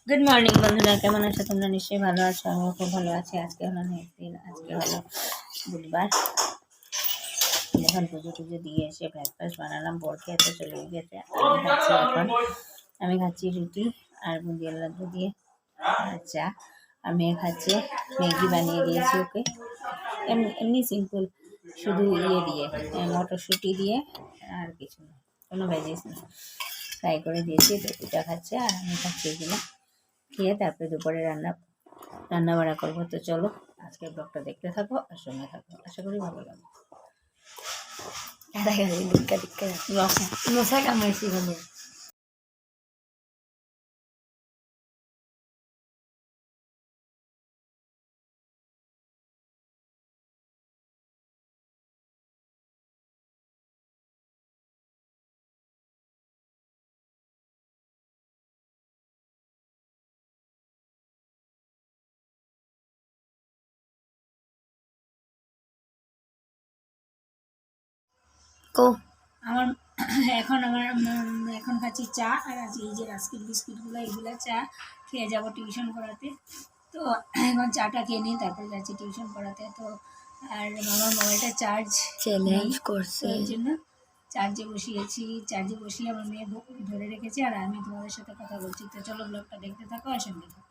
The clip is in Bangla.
গুড মর্নিং বন্ধুরা, কেমন আছো তোমরা? নিশ্চয়ই ভালো আছো, আমিও খুব ভালো আছি। আজকে হলো নেক্সট দিন, আজকে হলো বুধবার। এখন পুজো টুজো দিয়ে এসে ব্রেকফাস্ট বানালাম, বর খেতে চলে গেছে। আমি খাচ্ছি রুটি আর বুঁদিয়ার লাড্ডু দিয়ে আর চা। আর মেয়ে খাচ্ছে ম্যাগি, বানিয়ে দিয়েছি ওকে। এমনি এমনি সিম্পল, শুধু দিয়ে মটরশুঁটি দিয়ে, আর কিছু না, কোনো ভেজিস না, ফ্রাই করে দিয়েছি। তো এটা খাচ্ছে আর আমি খাচ্ছি এগুলো। খেয়ে তারপরে দুপুরে রান্না বাড়া করবো। তো চলো আজকের ব্লগটা দেখতে থাকো আর সঙ্গে থাকো, আশা করি ভালো লাগবে। দেখা যায় দিক্কা দিক্কা মশা কামাইছি ভালো। কো আমার এখন খাচ্ছি চা, আর আজ এই যে রাস্কিট বিস্কিটগুলো, এগুলো চা খেয়ে যাবো টিউশন পড়াতে। তো এখন চাটা খেয়ে নিই, তারপরে যাচ্ছি টিউশন পড়াতে। তো আর আমার মোবাইলটা চার্জ চ্যালেঞ্জ করছে, এই জন্য চার্জে বসিয়ে আমার মেয়ে ধরে রেখেছে, আর আমি তোমাদের সাথে কথা বলছি। তো চলো ব্লগটা দেখতে থাকো আর সঙ্গে থাকো।